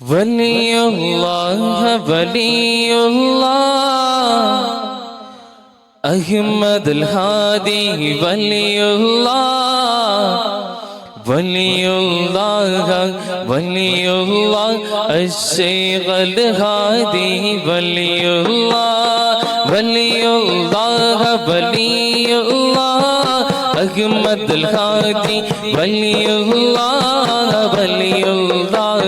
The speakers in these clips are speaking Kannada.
वलियुल्लाह वलियुल्लाह अहमदुल हादी वलियुल्लाह वलियुल्लाह वलियुल्लाह अश्शैखुल हादी वलियुल्लाह वलियुल्लाह वलियुल्लाह अहमदुल हादी वलियुल्लाह वलियुल्लाह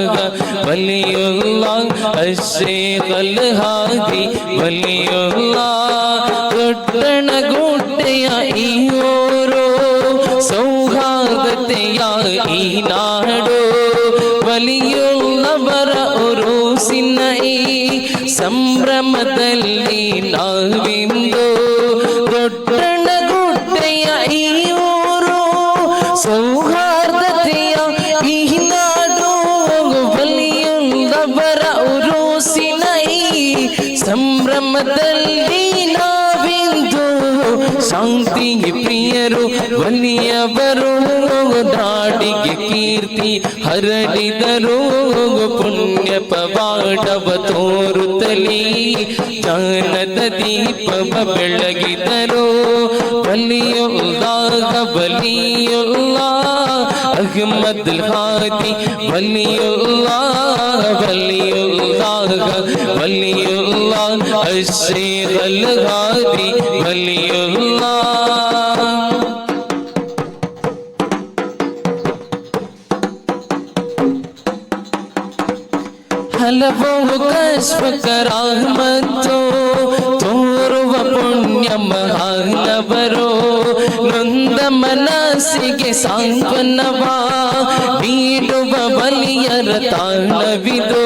वलियुल्लाह अश्शैखुल हादी वलियुल्लाह घुटन घुटया ईरो सौहार्दತೆಯ ಈ ನಾಡು ವಲಿಯುಲ್ಲವರ ಉರುಸಿನ ಈ ಸಂಭ್ರಮದಲ್ಲಿ ನಾವಿಂದು ದೊಡ್ಡಣ ಗುಡ್ಡೆಯ ಈ ಊರು ಸೌಹಾರ್ದತೆಯ ಈ ನಾಡು ವಲಿಯುಲ್ಲವರ ಉರುಸಿನ ಈ ಸಂಭ್ರಮದಲ್ಲಿ ನಾವಿಂದು ಶಾಂತಿ ಪ್ರಿಯರು ವಲಿಯವರು ನಾಡಿಗೆ ಕೀರ್ತಿ ಹರಡಿದರು ಪುಣ್ಯ ಪವಾಡವ ತೋರುತ್ತಲೀ ಜ್ಞಾನದ ದೀಪವ ಬೆಳಗಿದರು ವಲಿಯುಲ್ಲಾಹ ವಲಿಯುಲ್ಲಾಹ ಅಹ್ಮದುಲ್ ಹಾದಿ ವಲಿಯುಲ್ಲಾಹ ವಲಿಯುಲ್ಲಾಹ ವಲಿಯುಲ್ಲಾಹ ಅಶ್ಶೈಖುಲ್ ಹಾದಿ ವಲಿಯುಲ್ಲಾಹ ಹಲವು ಕಶ್ಪ ಕರಾಮತ್ತು ತೋರುವ ಪುಣ್ಯ ಮಹಾನವರು ನೊಂದ ಮನಸ್ಸಿಗೆ ಸಾಂತ್ವನವ ನೀಡುವ ಬಲಿಯರ ತಾಣವಿದು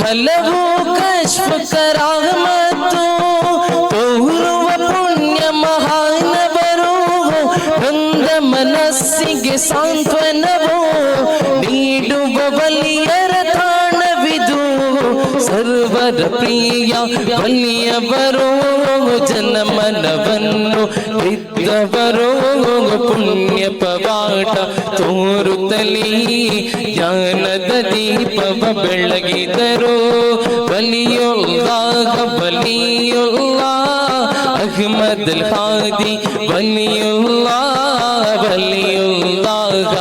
ಹಲವು ಕಶ್ಪ ಕರಾಮತ್ತು ತೋರುವ ಪುಣ್ಯ ಮಹಾನವರು ನೊಂದ ಮನಸ್ಸಿಗೆ ಸಾಂತ್ವನವೋ ನೀಡುವ ಬಲಿಯರ ಸರ್ವರ ಪ್ರಿಯ ವಲಿಯವರು ಜನಮನವನ್ನು ಇದ್ದವರು ಪುಣ್ಯ ಪವಾಡ ತೋರುತ್ತಲೀ ಜ್ಞಾನದ ದೀಪವ ಬೆಳಗಿದರು ವಲಿಯುಲ್ಲಾಹ ವಲಿಯುಲ್ಲಾಹ ಅಹ್ಮದುಲ್ ಹಾದಿ ವಲಿಯುಲ್ಲಾಹ ವಲಿಯುಲ್ಲಾಹ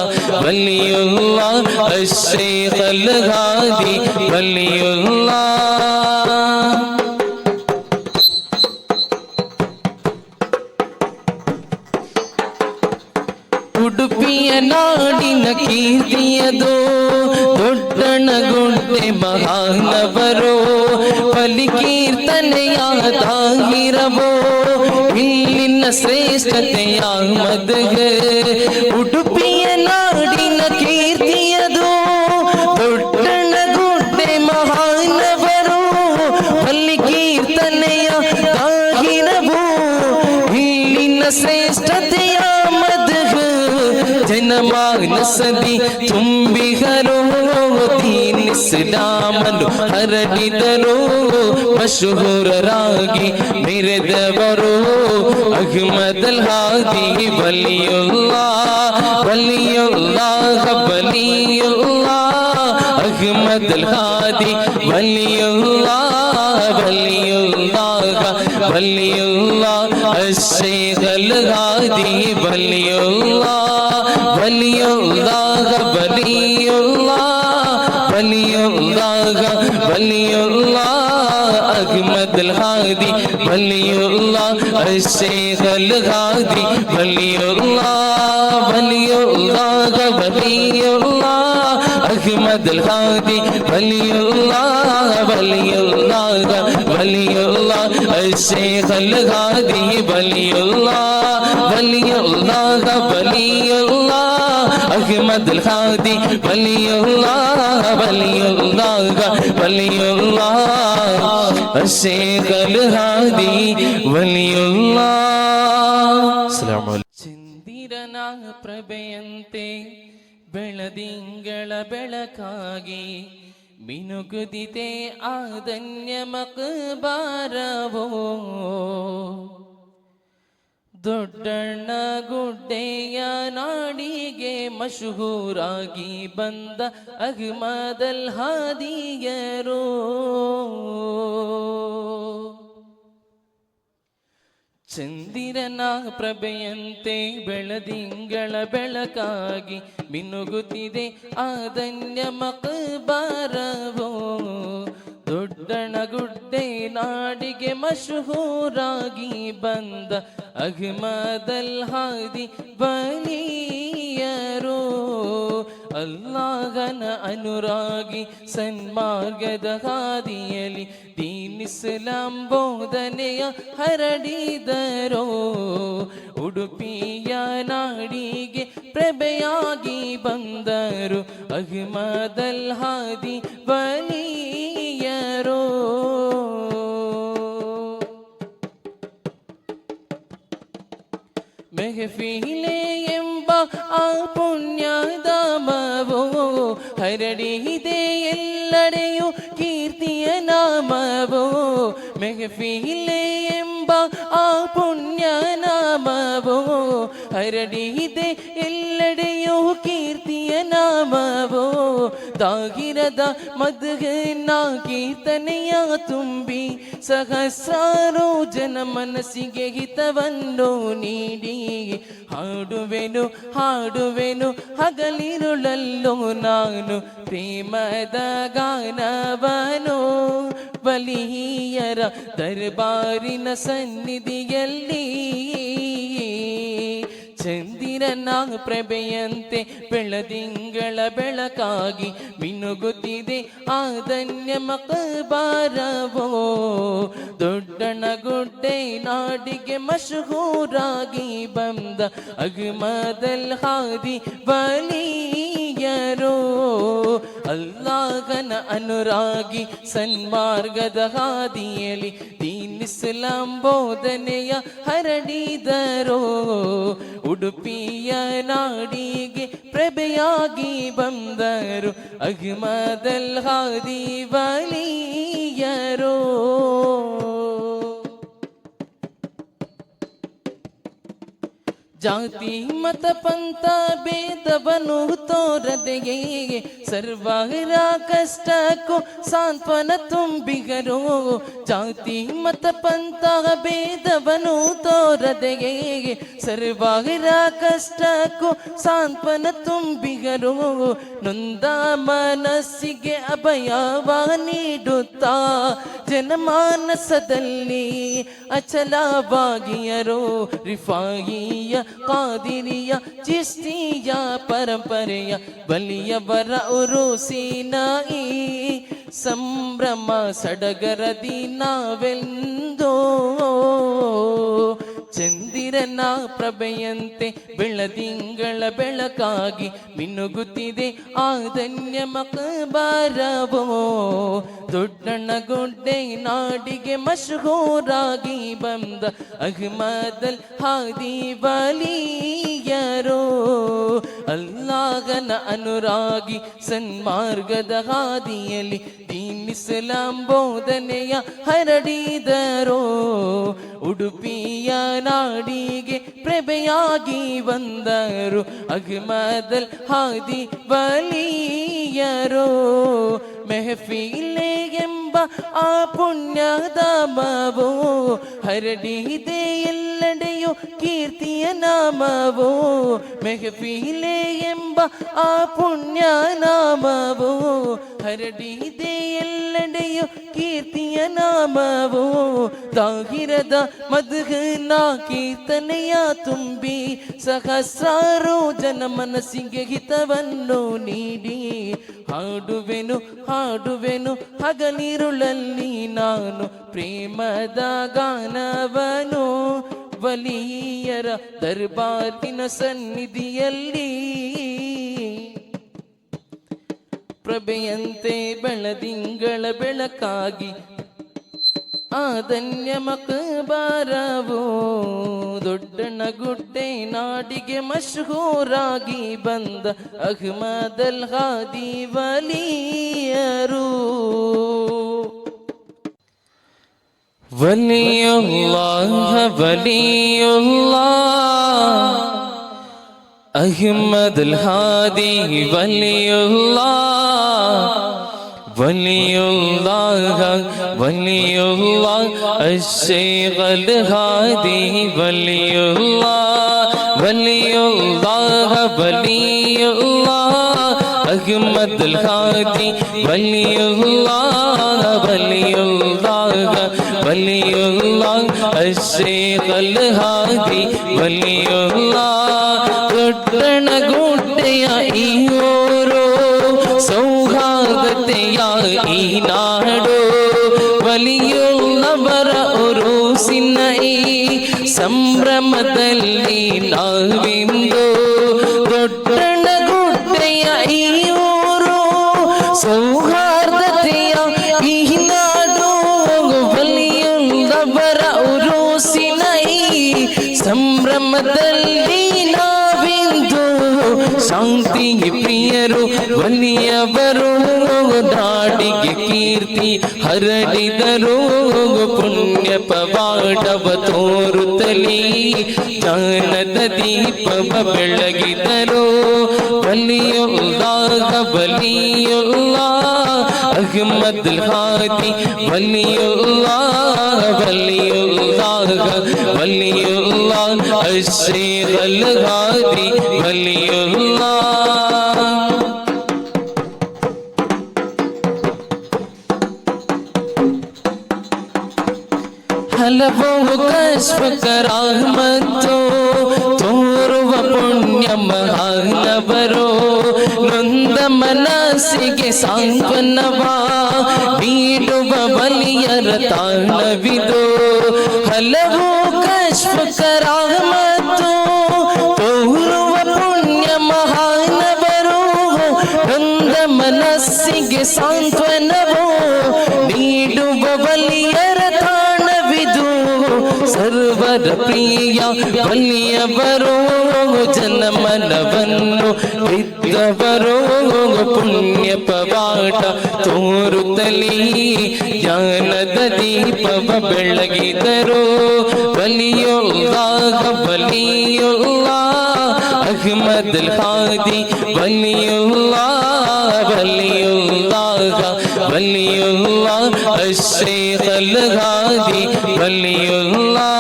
ವಲಿಯುಲ್ಲಾಹ ಅಶ್ಶೈಖುಲ್ ಹಾದಿ ವಲಿಯುಲ್ಲಾಹ ಉಡುಪಿಯ ನಾಡಿನ ಕೀರ್ತಿಯದು ದೊಡ್ಡಣಗುಂಟೆ ಮಹಾನವರು ಬಲಿಕೀರ್ತನೆಯ ತಾಹಿರವೋ ಇಲ್ಲಿನ ಶ್ರೇಷ್ಠತೆಯ ಮದಗ ಉಡುಪಿಯ ನಾಡಿನ ಕೀರ್ತಿಯದು ದೊಡ್ಡಣಗುಂಟೆ ಮಹಾನವರು ಬಲಿಕೀರ್ತನೆಯ ತಾಹಿರವೋ ಇಲ್ಲಿನ ಶ್ರೇಷ್ಠತೆಯ ಜನಮಾನಸದಿ ತುಂಬಿಹರೋ ದೀನ್ ಇಸ್ಲಾಮನ್ನು ಹರಡಿದರು ಮಶಹೂರರಾಗಿ ಮೆರೆದವರು ಅಹ್ಮದುಲ್ ಹಾದಿ ವಲಿಯುಲ್ಲಾಹ ವಲಿಯುಲ್ಲಾಹ ವಲಿಯುಲ್ಲಾಹ ಅಹ್ಮದುಲ್ ಹಾದಿ ವಲಿಯುಲ್ಲಾಹ ವಲಿಯುಲ್ಲಾಹ ವಲಿಯುಲ್ಲಾಹ ಅಶ್ಶೈಖುಲ್ ಹಾದಿ ವಲಿಯುಲ್ಲಾಹ वलियुल्लाह वलियुल्लाह वलियुल्लाह वलियुल्लाह अहमदुल हादी वलियुल्लाह अश्शैखुल हादी वलियुल्लाह वलियुल्लाह वलियुल्लाह अहमदुल हादी वलियुल्लाह वलियुल्लाह वलियुल्लाह अश्शैखुल हादी वलियुल्लाह वलियुल्लाह वलियुल्लाह अहमदुल हादी वलियुल्लाह वलियुल्लाह वलियुल्लाह अश्शैखुल हादी वलियुल्लाह अस्सलामु अलैकुम ಚಂದಿರನ ಪ್ರಭೆಯಂತೆ ಬೆಳದಿಂಗಳ ಬೆಳಕಾಗಿ ಮಿನುಗುದಿದೆ ಆದನ್ಯ ಮಕಬಾರವೋ ದೊಡ್ಡಣ್ಣ ಗುಡ್ಡೆಯ ನಾಡಿಗೆ ಮಶಹೂರಾಗಿ ಬಂದ ಅಹ್ಮದಲ್ ಹಾದಿಯರು. ಚಂದಿರನ ಪ್ರಭೆಯಂತೆ ಬೆಳದಿಂಗಳ ಬೆಳಕಾಗಿ ಮಿನುಗುತ್ತಿದೆ ಆದನ್ಯ ಮಕಬರವೋ. ದೊಡ್ಡಣಗುಡ್ಡೆ ನಾಡಿಗೆ ಮಶಹೂರಾಗಿ ಬಂದ ಅಹ್ಮದಲ್ ಹಾದಿ ಬಲಿಯರು. ಅಲ್ಲಾಹನ ಅನುರಾಗಿ ಸನ್ಮಾರ್ಗದ ಹಾದಿಯಲ್ಲಿ ದೀನ್ ಇಸ್ಲಾಂ ಬೋಧನೆಯ ಹರಡಿದರೋ. ಉಡುಪಿಯ ನಾಡಿಗೆ ಪ್ರಭೆಯಾಗಿ ಬಂದರು ಅಹ್ಮದಲ್ ಹಾದಿ ಬಲಿಯರೋ. ಮೆಹಫಿಲೆ ಎಂಬ ಆ ಪುಣ್ಯಧಾಮವೋ ಹರಡಿದೆ ಎಲ್ಲೆಡೆಯೂ ಕೀರ್ತಿಯ ನಾಮವೋ. ಮೆಹಫಿಲೆ ಎಂಬ ಆ ಪುಣ್ಯನಾಮವೋ ಹರಡಿದೆ ಎಲ್ಲೆಡೆಯೂ ಕೀರ್ತಿಯ ನಾಮವೋ. ತಾಹಿರದ ಮದ್ಹನ ಕೀರ್ತನೆಯ ತುಂಬಿ ಸಹಸ್ರಾರು ಜನ ಮನಸ್ಸಿಗೆ ಹಿತವನ್ನು ನೀಡಿ ಹಾಡುವೆನು ಹಾಡುವೆನು ಹಗಲಿರುಳಲ್ಲೋ ನಾನು ಪ್ರೇಮದ ಗಾನವನು. ಬಲಿಯರ ದರ್ಬಾರಿನ ಸನ್ನಿಧಿಯಲ್ಲಿ ಚಂದಿರನ ಪ್ರಭೆಯಂತೆ ಬೆಳದಿಂಗಳ ಬೆಳಕಾಗಿ ಮಿನುಗುತ್ತಿದೆ ಆದನ್ಯ ಮಕಬರವೋ. ದೊಡ್ಡಣಗುಡ್ಡೆ ನಾಡಿಗೆ ಮಶಹೂರಾಗಿ ಬಂದ ಅಹ್ಮದಲ್ ಹಾದಿ ಬಲಿಯರೋ. ಅಲ್ಲಾಹನ ಅನುರಾಗಿ ಸನ್ಮಾರ್ಗದ ಹಾದಿಯಲ್ಲಿ ದೀನ್ ಇಸ್ಲಾಂ ಬೋಧನೆಯ ಹರಡಿದರೋ. ಉಡುಪಿಯ ನಾಡಿಗೆ ಪ್ರಭೆಯಾಗಿ ಬಂದರು ಅಹ್ಮದಲ್ ಹಾದಿ ಬಲಿಯರೋ. ಜಾತಿ ಮತ ಪಂಥ ಭೇದವನ್ನು ತೋರದೆಯೇ ಸರ್ವರ ಕಷ್ಟಕ್ಕೂ ಸಾಂತ್ವನ ತುಂಬಿಗರು. ಜಾತಿ ಮತ ಪಂಥ ಭೇದವನ್ನು ತೋರದೆಯೇ ಸರ್ವರ ಕಷ್ಟಕ್ಕೂ ಸಾಂತ್ವನ ತುಂಬಿಗರು. ನೊಂದ ಮನಸ್ಸಿಗೆ ಅಭಯವ ನೀಡುತ್ತಾ ಜನಮಾನಸದಲ್ಲಿ ಅಚಲವಾಗಿಯರು. ರಿಫಾಯಿಯ ಕಾದಿರಿಯ ಚಿಸ್ತಿಯ ಪರಂಪರೆಯ ಬಲಿಯವರ ಉರುಸಿನ ಈ ಸಂಭ್ರಮ ಸಡಗರದಿ ನಾವೆಂದೋ. ಚಂದಿರನ ಪ್ರಭೆಯಂತೆ ಬೆಳದಿಂಗಳ ಬೆಳಕಾಗಿ ಮಿನುಗುತ್ತಿದೆ ಆದನ್ಯ ಮಕಬರವೋ. ದೊಡ್ಡಣಗುಡ್ಡೆ ನಾಡಿಗೆ ಮಶಹೂರಾಗಿ ಬಂದ ಅಹ್ಮದಲ್ ಹಾದಿ ಬಲಿಯರೋ. ಅಲ್ಲಾಹನ ಅನುರಾಗಿ ಸನ್ಮಾರ್ಗದ ಹಾದಿಯಲ್ಲಿ ದೀನ್ ಇಸ್ಲಾಂ ಬೋಧನೆಯ ಹರಡಿದರೋ. ಉಡುಪಿಯ ನಾಡಿಗೆ ಪ್ರಭೆಯಾಗಿ ಬಂದರು ಅಹ್ಮದಲ್ ಹಾದಿ ಬಲಿಯರೋ. ಮೆಹಫಿಲೆ ಎಂಬ ಆ ಪುಣ್ಯಧಾಮವೋ ಹರಡಿದೆ ಎಲ್ಲೆಡೆಯೂ ಕೀರ್ತಿಯ ನಾಮವೋ. ಮೆಹಫಿಲೆ ಎಂಬ ಆ ಪುಣ್ಯನಾಮವೋ ಹರಡಿದೆ ಎಲ್ಲೆಡೆಯೂ ಕೀರ್ತಿಯ ನಾಮವೋ. ತಾಹಿರದ ಮದ್ಹನ ಕೀರ್ತನೆಯ ತುಂಬಿ ಸಹಸ್ರಾರು ಜನ ಮನಸ್ಸಿಗೆ ಹಿತವನ್ನು ನೀಡಿ ಹಾಡುವೆನು ಹಾಡುವೆನು ಹಗಲಿರುಳಲ್ಲಿ ನಾನು ಪ್ರೇಮದ ಗಾನವನು. ವಲಿಯರ ದರ್ಬಾರಿನ ಸನ್ನಿಧಿಯಲ್ಲಿ ಪ್ರಭೆಯಂತೆ ಬೆಳದಿಂಗಳ ಬೆಳಕಾಗಿ ಆದನ್ಯ ಮಕಬರವೋ. ದೊಡ್ಡಣಗುಡ್ಡೆ ನಾಡಿಗೆ ಮಶಹೂರಾಗಿ ಬಂದ ಅಹ್ಮದಲ್ ಹಾದಿ ಬಲಿಯರು. വലിയുല്ലാഹ വലിയുല്ലാഹ അഹ്മദുൽ ഹാദി വലിയുല്ലാഹ വലിയുല്ലാഹ വലിയുല്ലാഹ അശ്ശൈഖുൽ ഹാദി വലിയുല്ലാഹ വലിയുല്ലാഹ വലിയുല്ലാഹ അഹ്മദുൽ ഹാദി വലിയുല്ലാഹ വലിയുല്ലാഹ വലിയുല്ലാഹ അശ്ശൈഖുൽ ഹാദി വലിയുല്ലാഹ തൊട്ടണ കൂട്ടയ ഈ ഓരോ സൗഹാർദ്ദത്തെയ ഈ നാടോ വലിയുള്ളവರ ഉറൂസിನ ಈ ಸಂಭ್ರಮದಲ್ಲಿ ನಾವಿಂದು ದೊಡ್ಡಣ ಗುಡ್ಡೆಯ ಈ ಊರು ಸೌಹಾರ್ದತೆಯ ಈ ನಾಡು വലിയുള്ളವರ ಉರೂಸಿನ ಈ ಸಂಭ್ರಮದಲ್ಲಿ ನಾವಿಂದು ಶಾಂತಿ ಪ್ರಿಯರು വലിയವರು ನಾಡಿಗೆ ಕೀರ್ತಿ ಹರಡಿದರು ಪುಣ್ಯ ಪವಾಡವ ತೋರುತ್ತಲೇ ಜ್ಞಾನದ ದೀಪವ ಬೆಳಗಿದರು വലിയുല്ലാಹ വലിಯುല്ലാಹ ಅಹ್ಮದುಲ್ ಹಾದಿ വലിಯುல்லாಹ വലിಯುல்லாಹ വലിಯುல்லாಹ ಅಶ್ಶೈಖುಲ್ ಹಾದಿ വലിಯುல்லாಹ ಹಲವು ಕಶ್ಫ ಕರಾಮತ್ತು ತೋರುವ ಪುಣ್ಯ ಮಹಾನವರು ನೊಂದ ಮನಸ್ಸಿಗೆ ಸಾಂತ್ವನವ ನೀಡುವ ಬಲಿಯರ ತಾಣವಿದು ಹಲವು ಕಶ್ಫ ಕರಾಮತ್ತು ತೋರುವ ಪುಣ್ಯ ಮಹಾನವರು ನೊಂದ ಮನಸ್ಸಿಗೆ ಸಾಂತ್ವನವು ನೀಡುವ ಬಲಿಯರ ಸರ್ವರ ಪ್ರಿಯ ಬಲಿಯವರು ಜನಮನವನ್ನು ಬಿದ್ದವರು ಪುಣ್ಯ ಪವಾಡ ತೋರುತ್ತಲೇ ಜ್ಞಾನದ ದೀಪವ ಬೆಳಗಿದರು വലിയുല്ലാಹ വലിಯುல்லாಹ ಅಹ್ಮದುಲ್ ಹಾದಿ വലിಯುல்லாಹ വലിಯುல்லாಹ വലിಯುல்லாಹ ಅಶ್ಶೈಖುಲ್ ಹಾದಿ വലിಯುல்லாಹ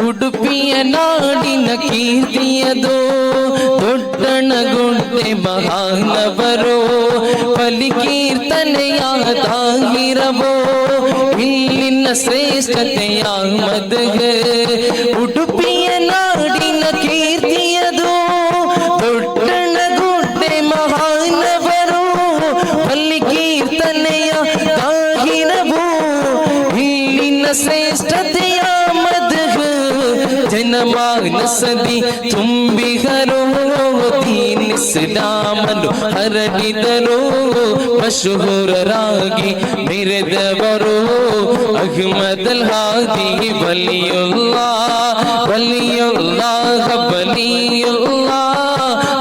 ಉಡುಪಿಯ ನಾಡಿನ ಕೀರ್ತಿಯದು ದೊಡ್ಡಣಗುಡ್ಡೆ ಮಹಾನವರು ಬಲಿಕೀರ್ತನೆಯ ತಾಹಿರವೋ ಇಲ್ಲಿನ ಶ್ರೇಷ್ಠತೆಯ ಮದಗ ಉಡುಪಿಯ ನಾಡಿನ ಕೀರ್ತಿಯದು ದೊಡ್ಡಣಗುಡ್ಡೆ ಮಹಾನವರು ಬಲಿಕೀರ್ತನೆಯ ತಾಹಿರವೋ ಇಲ್ಲಿನ ಶ್ರೇಷ್ಠತೆಯ ಜನಮಾನಸದಿ ತುಂಬಿಗರು ದೀನ್ ಇಸ್ಲಾಮನ್ನು ಹರಡಿದರು ಮಶಹೂರರಾಗಿ ಮೆರೆದವರು ಅಹ್ಮದುಲ್ ಹಾದಿ വലിಯುಲ್ಲಾಹ വലിಯುಲ್ಲಾಹ വലിಯುಲ್ಲಾಹ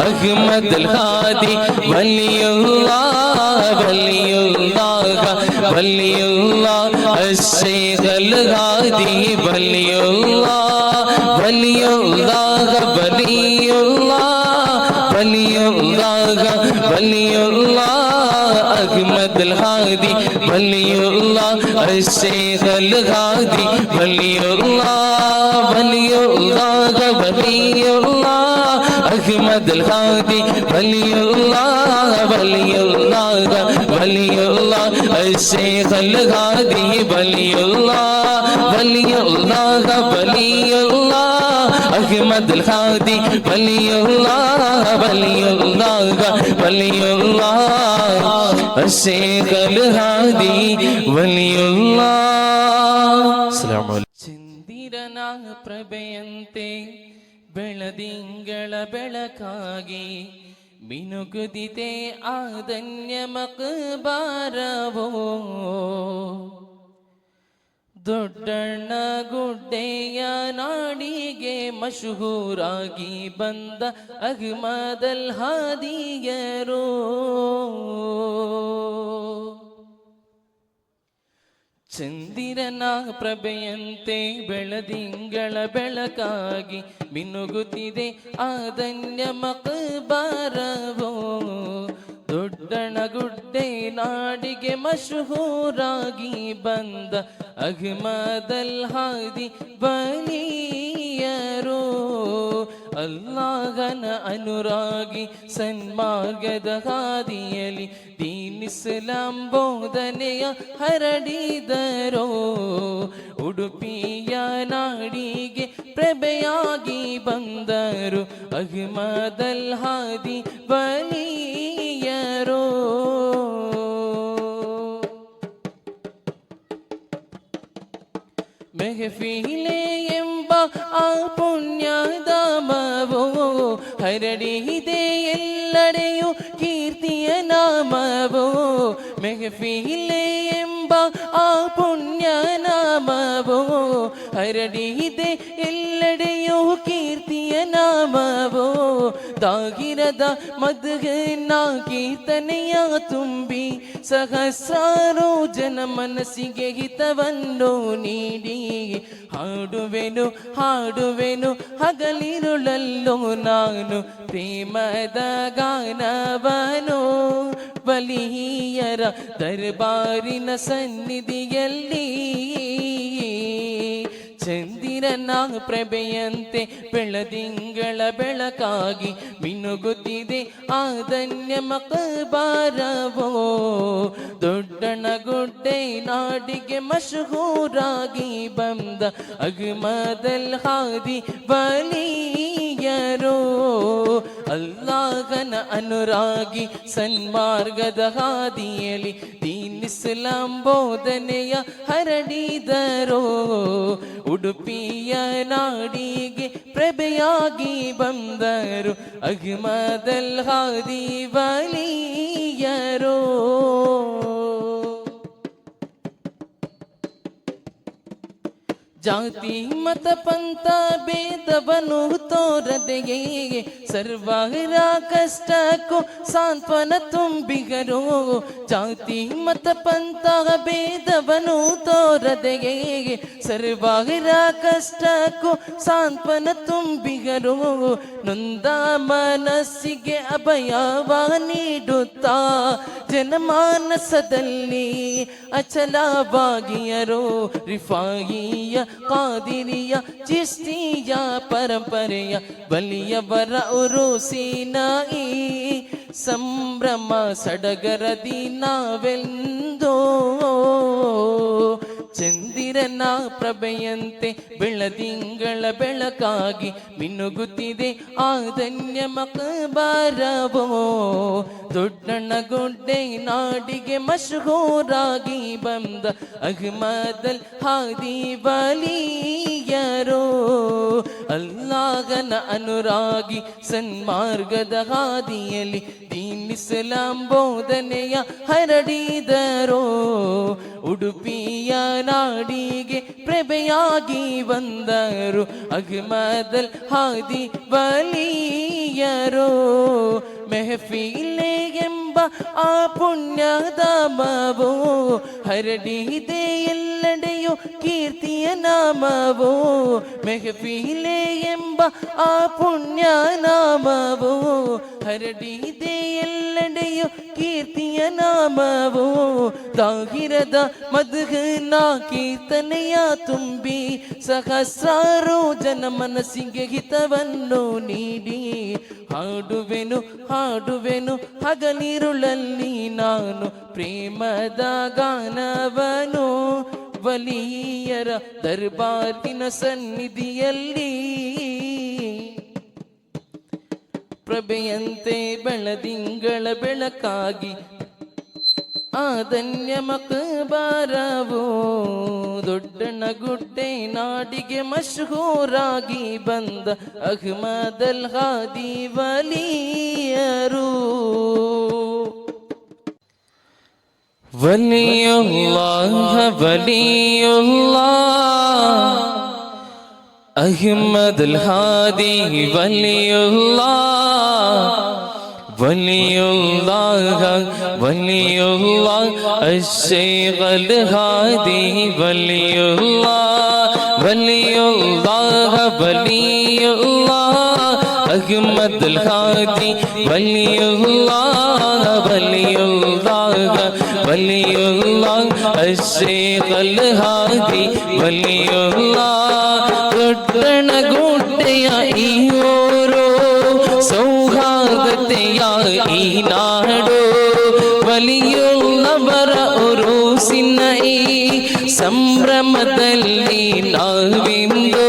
ಅಹ್ಮದುಲ್ ಹಾದಿ വലിಯುಲ್ಲಾಹ വലിಯುಲ್ಲಾಹ വലിಯುಲ್ಲಾಹ ಅಶ್ಶೈಖುಲ್ ಹಾದಿ വലിಯುಲ್ಲಾಹ വലിയുಲ್ಲಾಹ വലിಯುಲ್ಲಾಹ വലിಯುಲ್ಲಾಹ വലിಯುಲ್ಲಾಹ ಅಹ್ಮದುಲ್ ಹಾದಿ വലിಯುಲ್ಲಾಹ ಅಶ್ಶೈಖುಲ್ ಹಾದಿ വലിಯುಲ್ಲಾಹ വലിಯುಲ್ಲಾಹ വലിಯುಲ್ಲಾಹ ಅಹ್ಮದುಲ್ ಹಾದಿ വലിಯುಲ್ಲಾಹ വലിಯುಲ್ಲಾಹ വലിಯುಲ್ಲಾಹ ಅಶ್ಶೈಖುಲ್ ಹಾದಿ വലിಯುಲ್ಲಾಹ വലിಯುಲ್ಲಾಹ വലിಯುಲ್ಲಾಹ ಅಹ್ಮದುಲ್ ಹಾದಿ വലിಯುಲ್ಲಾಹ വലിಯುಲ್ಲಾಹ വലിಯುಲ್ಲಾಹ ಅಶ್ಶೈಖುಲ್ ಹಾದಿ വലിಯುಲ್ಲಾಹ. ಅಸ್ಸಲಾಮು ಅಲೈಕುಂ. ಚಂದಿರನ ಪ್ರಭೆಯಂತೆ ಬೆಳದಿಂಗಳ ಬೆಳಕಾಗಿ ಮಿನುಗುದಿದೆ ಆದನ್ಯ ಮಕಬಾರವೋ ದೊಡ್ಡಣ್ಣ ಗುಡ್ಡೆಯ ನಾಡಿಗೆ ಮಶಹೂರಾಗಿ ಬಂದ ಅಹ್ಮದಲ್ ಹಾದಿಯರು. ಚಂದಿರನ ಪ್ರಭೆಯಂತೆ ಬೆಳದಿಂಗಳ ಬೆಳಕಾಗಿ ಮಿನುಗುತ್ತಿದೆ ಆದನ್ಯ ಮಕಬರವೋ. ದೊಡ್ಡಣಗುಡ್ಡೆ ನಾಡಿಗೆ ಮಶಹೂರಾಗಿ ಬಂದ ಅಹ್ಮದಲ್ ಹಾದಿ ಬಲಿಯರು. ಅಲ್ಲಾಹನ ಅನುರಾಗಿ ಸನ್ಮಾರ್ಗದ ಹಾದಿಯಲ್ಲಿ ದೀನ್ ಇಸ್ಲಾಂ ಬೋಧನೆಯ ಹರಡಿದರೋ. ಉಡುಪಿಯ ನಾಡಿಗೆ ಪ್ರಭೆಯಾಗಿ ಬಂದರು ಅಹ್ಮದಲ್ ಹಾದಿ ಬಲಿಯರೋ. ಮೆಹಫಿಲೆ ಎಂಬ ಆ ಪುಣ್ಯಧಾಮವೋ ಹರಡಿದೆ ಎಲ್ಲೆಡೆಯೂ ಕೀರ್ತಿಯ ನಾಮವೋ. ಮೆಹಫಿಲೆ ಎಂಬ ಆ ಪುಣ್ಯ ನಾಮವೋ ಹರಡಿದೆ ಎಲ್ಲೆಡೆಯೂ ಕೀರ್ತಿಯ ನಾಮವೋ. ದಾಗಿರದ ಮದ್ಹನ ಕೀರ್ತನೆಯ ತುಂಬಿ ಸಹಸ್ರಾರು ಜನ ಮನಸ್ಸಿಗೆ ಹಿತವನ್ನು ನೀಡಿ ಹಾಡುವೆನು ಹಾಡುವೆನು ಹಗಲಿರುಳಲ್ಲೋ ನಾನು ಪ್ರೇಮದ ಗಾನವನು. ಬಲಿಯರ ದರ್ಬಾರಿನ ಸನ್ನಿಧಿಯಲ್ಲಿ ಚಂದಿರನ ಪ್ರಭೆಯಂತೆ ಬೆಳದಿಂಗಳ ಬೆಳಕಾಗಿ ಮಿನುಗುತ್ತಿದೆ ಆದನ್ಯ ಮಕಬರವೋ. ದೊಡ್ಡಣಗುಡ್ಡೆ ನಾಡಿಗೆ ಮಶಹೂರಾಗಿ ಬಂದ ಅಹ್ಮದಲ್ ಹಾದಿ ಬಲಿಯರೋ. ಅಲ್ಲಾಹನ ಅನುರಾಗಿ ಸನ್ಮಾರ್ಗದ ಹಾದಿಯಲ್ಲಿ ದೀನ್ ಇಸ್ಲಾಂ ಬೋಧನೆಯ ಹರಡಿದರೋ. ಉಡುಪಿಯ ನಾಡಿಗೆ ಪ್ರಭೆಯಾಗಿ ಬಂದರು ಅಹ್ಮದಲ್ ಹಾದಿ ಬಲಿಯರೋ. ಜಾತಿ ಮತ ಪಂಥ ಭೇದವನ್ನು ತೋರದೆಯೇ ಸರ್ವರ ಕಷ್ಟಕ್ಕೂ ಸಾಂತ್ವನ ತುಂಬಿಗರೋ. ಜಾತಿ ಮತ ಪಂಥ ಭೇದವನ್ನು ತೋರದೆಯೇ ಸರ್ವರ ಕಷ್ಟಕ್ಕೂ ಸಾಂತ್ವನ ತುಂಬಿಗರೋ. ನೊಂದ ಮನಸ್ಸಿಗೆ ಅಭಯವ ನೀಡುತ್ತಾ ಜನಮಾನಸದಲ್ಲಿ ಅಚಲವಾಗಿಯರೋ. ರಿಫಾಯಿಯ ಕಾದಿರಿಯ ಚಿಸ್ತಿಯ ಪರಂಪರೆಯ ಬಲಿಯವರ ಉರುಸಿನ ಈ ಸಂಭ್ರಮ ಸಡಗರದಿ ನಾವೆಂದೋ. ಚಂದಿರನ ಪ್ರಭೆಯಂತೆ ಬೆಳದಿಂಗಳ ಬೆಳಕಾಗಿ ಮಿನುಗುತ್ತಿದೆ ಆದನ್ಯ ಮಕಬರವೋ. ದೊಡ್ಡಣಗುಡ್ಡೆ ನಾಡಿಗೆ ಮಶಹೂರಾಗಿ ಬಂದ ಅಹ್ಮದಲ್ ಹಾದಿ ಬಲಿಯರೋ. ಅಲ್ಲಾಹನ ಅನುರಾಗಿ ಸನ್ಮಾರ್ಗದ ಹಾದಿಯಲ್ಲಿ ದೀನ್ ಇಸ್ಲಾಂ ಬೋಧನೆಯ ಹರಡಿದರೋ. ಉಡುಪಿಯ ನಾಡಿಗೆ ಪ್ರಭೆಯಾಗಿ ಬಂದರು ಅಹ್ಮದಲ್ ಹಾದಿ ಬಲಿಯರೋ. ಮೆಹಫಿಲೆ ಎಂಬ ಆ ಪುಣ್ಯಧಾಮವೋ ಹರಡಿದೆ ಎಲ್ಲೆಡೆಯೂ ಕೀರ್ತಿಯ ನಾಮವೋ. ಮೆಹಫಿಲೆ ಎಂಬ ಆ ಪುಣ್ಯ ನಾಮವೋ ಹರಡಿದೆ ಎಲ್ಲೆಡೆಯೂ ಕೀರ್ತಿಯ ನಾಮವೋ. ತಾಹಿರದ ಮದ್ಹನ ಕೀರ್ತನೆಯ ತುಂಬಿ ಸಹಸ್ರಾರು ಜನ ಮನಸ್ಸಿಗೆ ಹಿತವನ್ನು ನೀಡಿ ಹಾಡುವೆನು ಹಾಡುವೆನು ಹಗಲಿರುಳಲ್ಲಿ ನಾನು ಪ್ರೇಮದ ಗಾನವನು. ವಲಿಯರ ದರ್ಬಾರಿನ ಸನ್ನಿಧಿಯಲ್ಲಿ ಪ್ರಭೆಯಂತೆ ಬೆಳದಿಂಗಳ ಬೆಳಕಾಗಿ ಆದನ್ಯ ಮಕಬರವೋ. ದೊಡ್ಡಣಗುಡ್ಡೆ ನಾಡಿಗೆ ಮಶಹೂರಾಗಿ ಬಂದ ಅಹ್ಮದಲ್ ಹಾದಿ ಬಲಿಯರು. വലിയുല്ലാഹ വലിയുല്ലാഹ അഹ്മദുൽ ഹാദി വലിയുല്ലാഹ വലിയുല്ലാഹ വലിയുല്ലാഹ അശ്ശൈഖുൽ ഹാദി വലിയുല്ലാഹ വലിയുല്ലാഹ വലിയുല്ലാഹ അഹ്മദുൽ ഹാദി വലിയുല്ലാഹ വലിയുല്ലാഹ വലിയുല്ലാഹ അശ്ശൈഖുൽ ഹാദി വലിയുല്ലാഹ തൊട്ടണ കൂട്ടയ ഈ ഓരോ സൗഹാർദ്ദത്തെയ ഈ നാടോ വലിയുള്ളവರ ഉറൂസിನ ಈ ಸಂಭ್ರಮದಲ್ಲಿ ನಾವಿಂದು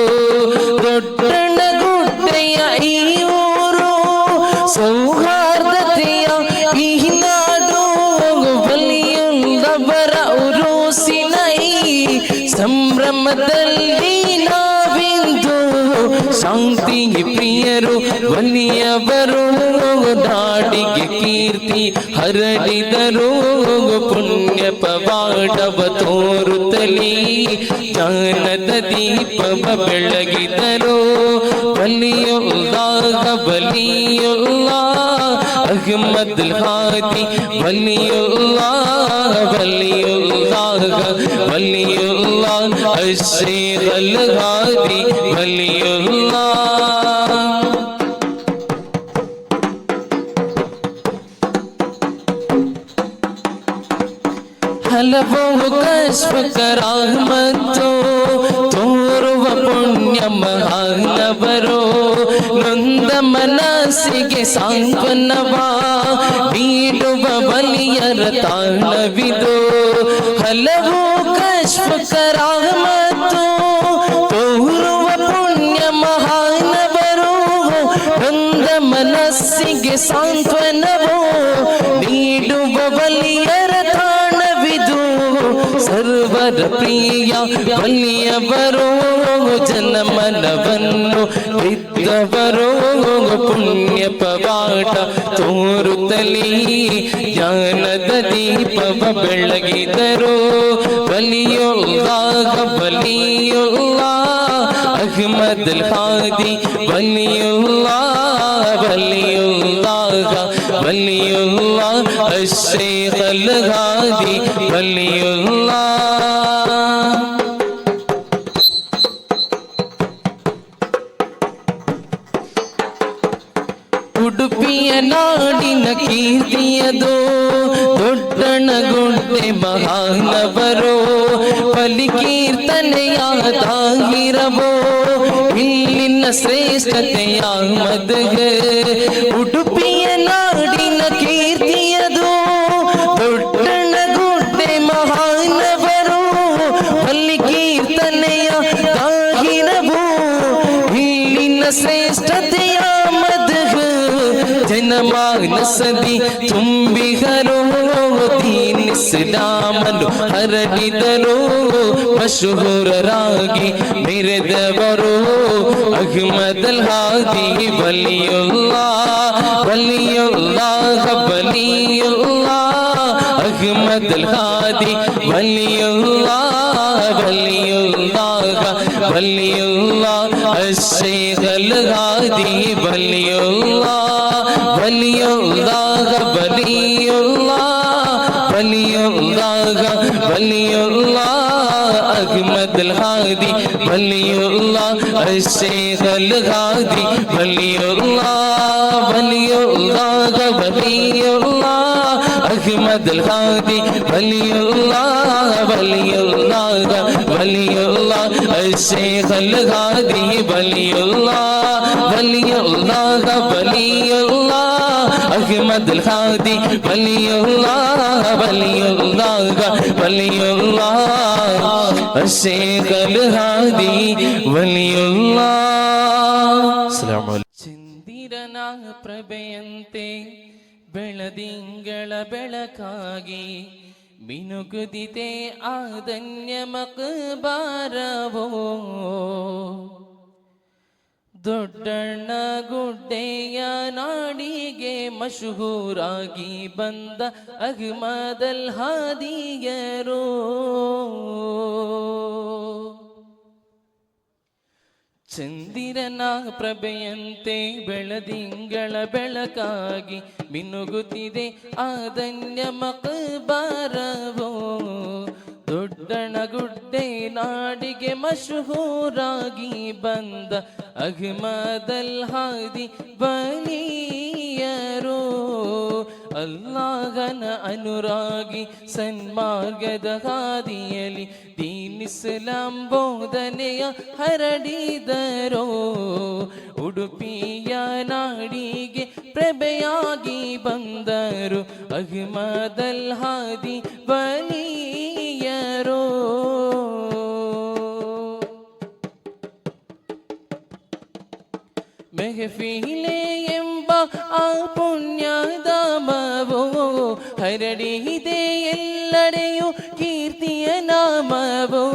ದೊಡ್ಡಣ ಗುಡ್ಡೆಯ ಈ ಊರು ಸೌಹಾರ್ದತೆಯ ಈ ನಾಡು വലിയുള്ളವರ ಉರೂಸಿನ ಈ ಸಂಭ್ರಮದಲ್ಲಿ ನಾವಿಂದು ಶಾಂತಿ ಪ್ರಿಯರು വലിയವರು ನಾಡಿಗೆ ಕೀರ್ತಿ ಹರಡಿದರು ಪುಣ್ಯ ಪವಾಡವ ತೋರುತ್ತಲೇ ಜ್ಞಾನದ ದೀಪವ ಬೆಳಗಿದರು വലിയുല്ലാಹ വലിಯುല്ലാಹ ಅಹ್ಮದುಲ್ ಹಾದಿ വലിಯುல்லாಹ വലിಯುல்லாಹ വലിಯುல்லாಹ ಅಶ್ಶೈಖುಲ್ ಹಾದಿ വലിಯುல்லாಹ ಹಲವು ಕಶ್ವ ಕರಾಮತ್ತು ತೋರುವ ಪುಣ್ಯ ಮಹಾನವರು ನೊಂದ ಮನಸ್ಸಿಗೆ ಸಾಂತ್ವನವ ನೀಡುವ ಬಲಿಯರ ತಾಣವಿದು ಹಲವು ಕಶ್ವ ಕರಾಮತ್ತು ತೋರುವ ಪುಣ್ಯ ಮಹಾನವರು ನೊಂದ ಮನಸ್ಸಿಗೆ ಸಾಂತ್ವನವು ನೀಡುವ ಬಲಿಯರ ಸರ್ವರ ಪ್ರಿಯ ಬಲಿಯವರು ಜನಮನವನ್ನು ಬಿದ್ದವರು ಪುಣ್ಯ ಪವಾಡ ತೋರುತ್ತಲೇ ಜ್ಞಾನದ ದೀಪವ ಬೆಳಗಿದರು വലിയുല്ലാಹ വലിಯುಲ್ಲಾಹ ಅಹ್ಮದುಲ್ ಹಾದಿ വലിಯುಲ್ಲಾಹ വലിಯುಲ್ಲಾಹ വലിಯುಲ್ಲಾಹ ಅಶ್ಶೈಖುಲ್ ಹಾದಿ വലിಯುಲ್ಲಾಹ ಉಡುಪಿಯ ನಾಡಿನ ಕೀರ್ತಿಯದು ದೊಡ್ಡಣಗುಡ್ಡೆ ಮಹಾನವರು ಬಲಿಕೀರ್ತನೆಯ ತಾಹಿರವೋ ಇಲ್ಲಿನ ಶ್ರೇಷ್ಠತೆಯ ಮದಗ ಉಡುಪಿಯ ನಾಡಿನ ಕೀರ್ತಿಯದು ದೊಡ್ಡಣಗುಡ್ಡೆ ಮಹಾನವರು ಬಲಿಕೀರ್ತನೆಯ ತಾಹಿರವೋ ಇಲ್ಲಿನ ಶ್ರೇಷ್ಠತೆಯ ಜನಮಾನಸದಿ ತುಂಬಿಗರು ದೀನ್ ಇಸ್ಲಾಮನ್ನು ಹರಡಿದರು ಮಶಹೂರರಾಗಿ ಮೆರೆದವರು ಅಹ್ಮದುಲ್ ಹಾದಿ വലിಯುಲ್ಲಾಹ വലിಯುಲ್ಲಾಹ വലിಯುಲ್ಲಾಹ ಅಹ್ಮದುಲ್ ಹಾದಿ വലിಯುಲ್ಲಾಹ വലിಯುಲ್ಲಾಹ വലിಯುಲ್ಲಾಹ ಅಶ್ಶೈಖುಲ್ ಹಾದಿ വലിಯುಲ್ಲಾಹ വലിയുಲ್ಲಾಹ വലിಯುಲ್ಲಾಹ വലിಯುಲ್ಲಾಹ വലിಯುಲ್ಲಾಹ ಅಹ್ಮದುಲ್ ಹಾದಿ വലിಯುಲ್ಲಾಹ ಅಶ್ಶೈಖುಲ್ ಹಾದಿ വലിಯುಲ್ಲಾಹ വലിಯುಲ್ಲಾಹ വലിಯುಲ್ಲಾಹ ಅಹ್ಮದುಲ್ ಹಾದಿ വലിಯುಲ್ಲಾಹ വലിಯುಲ್ಲಾಹ വലിಯುಲ್ಲಾಹ ಅಶ್ಶೈಖುಲ್ ಹಾದಿ വലിಯುಲ್ಲಾಹ വലിಯುಲ್ಲಾಹ വലിಯುಲ್ಲಾಹ ಅಹ್ಮದುಲ್ ಹಾದಿ വലിಯುಲ್ಲಾಹ വലിಯುಲ್ಲಾಹ വലിಯುಲ್ಲಾಹ ಅಶ್ಶೈಖುಲ್ ಹಾದಿ വലിಯುಲ್ಲಾಹ ಚಂದಿರನ ಪ್ರಭೆಯಂತೆ ಬೆಳದಿಂಗಳ ಬೆಳಕಾಗಿ ಮಿನುಗುದಿದೆ ಆದನ್ಯ ಮಕಬಾರವೋ ದೊಡ್ಡಣ್ಣ ಗುಡ್ಡೆಯ ನಾಡಿಗೆ ಮಶಹೂರಾಗಿ ಬಂದ ಅಹ್ಮದಲ್ ಹಾದಿಯರೋ. ಚಂದಿರನ ಪ್ರಭೆಯಂತೆ ಬೆಳದಿಂಗಳ ಬೆಳಕಾಗಿ ಮಿನುಗುತ್ತಿದೆ ಆದನ್ಯ ಮಕಬರವೋ. ದೊಡ್ಡಣಗುಡ್ಡೆ ನಾಡಿಗೆ ಮಶಹೂರಾಗಿ ಬಂದ ಅಹ್ಮದಲ್ ಹಾದಿ ಬಲಿಯರೋ. ಅಲ್ಲಾಹನ ಅನುರಾಗಿ ಸನ್ಮಾರ್ಗದ ಹಾದಿಯಲ್ಲಿ ದೀನ್ ಇಸ್ಲಾಂ ಬೋಧನೆಯ ಹರಡಿದರೋ. ಉಡುಪಿಯ ನಾಡಿಗೆ ಪ್ರಭೆಯಾಗಿ ಬಂದರು ಅಹ್ಮದಲ್ ಹಾದಿ ಬಲಿಯರೋ. ಮೆಹಫಿಲೆ ಎಂಬ ಆ ಪುಣ್ಯಧಾಮವೋ ಹರಡಿದೆ ಎಲ್ಲೆಡೆಯೂ ಕೀರ್ತಿಯ ನಾಮವೋ.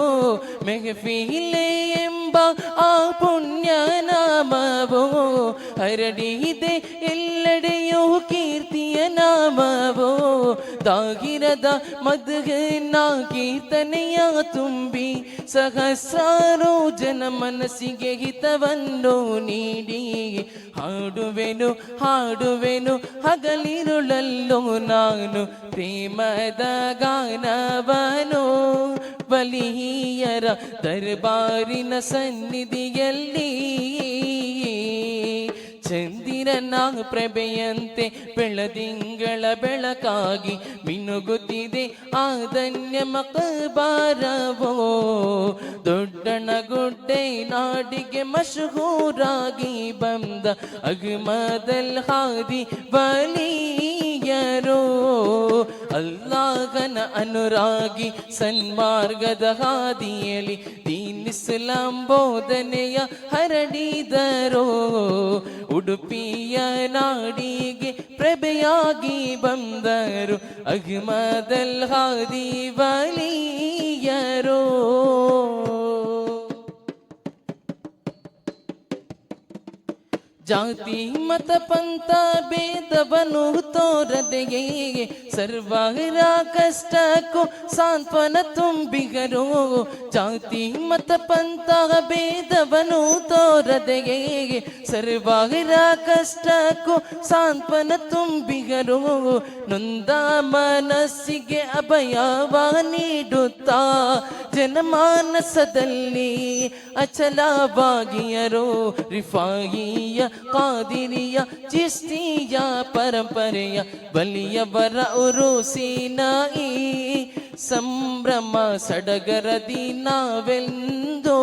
ಮೆಹಫಿಲೆ ಎಂಬ ಆ ಪುಣ್ಯ ನಾಮವೋ ಹರಡಿದೆ ಎಲ್ಲೆಡೆಯೂ ಕೀರ್ತಿಯ ನಾಮವೋ. ತಾಗಿರದ ಮದ್ಹನ ಕೀರ್ತನೆಯ ತುಂಬಿ ಸಹಸ್ರಾರು ಜನ ಮನಸ್ಸಿಗೆ ಹಿತವನ್ನು ನೀಡಿ ಹಾಡುವೆನು ಹಾಡುವೆನು ಹಗಲಿರುಳಲ್ಲೋ ನಾನು ಪ್ರೇಮದ ಗಾನವನು. ಬಲಿಯರ ದರ್ಬಾರಿನ ಸನ್ನಿಧಿಯಲ್ಲಿ ಚಂದಿರನ ಪ್ರಭೆಯಂತೆ ಬೆಳದಿಂಗಳ ಬೆಳಕಾಗಿ ಮಿನುಗುತ್ತಿದೆ ಆದನ್ಯ ಮಕಬರವೋ. ದೊಡ್ಡಣಗುಡ್ಡೆ ನಾಡಿಗೆ ಮಶಹೂರಾಗಿ ಬಂದ ಅಹ್ಮದಲ್ ಹಾದಿ ಬಲಿಯರೋ. ಅಲ್ಲಾಹನ ಅನುರಾಗಿ ಸನ್ಮಾರ್ಗದ ಹಾದಿಯಲ್ಲಿ ದೀನ್ ಇಸ್ಲಾಂ ಬೋಧನೆಯ ಹರಡಿದರೋ. ಉಡುಪಿಯ ನಾಡಿಗೆ ಪ್ರಭೆಯಾಗಿ ಬಂದರು ಅಹ್ಮದಲ್ ಹಾದಿ ಬಲಿಯರೋ. ಜಾತಿ ಮತ ಪಂಥ ಭೇದವನ್ನು ತೋರದೆಯೇ ಸರ್ವರ ಕಷ್ಟಕ್ಕೂ ಸಾಂತ್ವನ ತುಂಬಿಗರೋ. ಜಾತಿ ಮತ ಪಂಥ ಭೇದವನ್ನು ತೋರದೆಯೇ ಸರ್ವರ ಕಷ್ಟಕ್ಕೂ ಸಾಂತ್ವನ ತುಂಬಿಗರೋ. ನೊಂದ ಮನಸ್ಸಿಗೆ ಅಭಯವ ನೀಡುತ್ತಾ ಜನಮಾನಸದಲ್ಲಿ ಅಚಲವಾಗಿಯರೋ. ರಿಫಾಯಿಯ ಕಾದಿರಿಯ ಚಿಸ್ತಿಯ ಪರಂಪರೆಯ ಬಲಿಯವರ ಉರುಸಿನ ಈ ಸಂಭ್ರಮ ಸಡಗರದಿ ನಾವೆಂದೋ.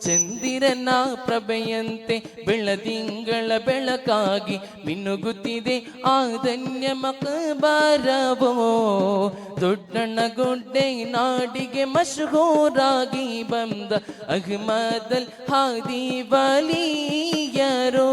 ಚಂದಿರನ ಪ್ರಭೆಯಂತೆ ಬೆಳದಿಂಗಳ ಬೆಳಕಾಗಿ ಮಿನುಗುತ್ತಿದೆ ಆದನ್ಯ ಮಕಬರವೋ. ದೊಡ್ಡಣಗುಡ್ಡೆ ನಾಡಿಗೆ ಮಶಹೂರಾಗಿ ಬಂದ ಅಹ್ಮದಲ್ ಹಾದಿ ಬಲಿಯರೋ.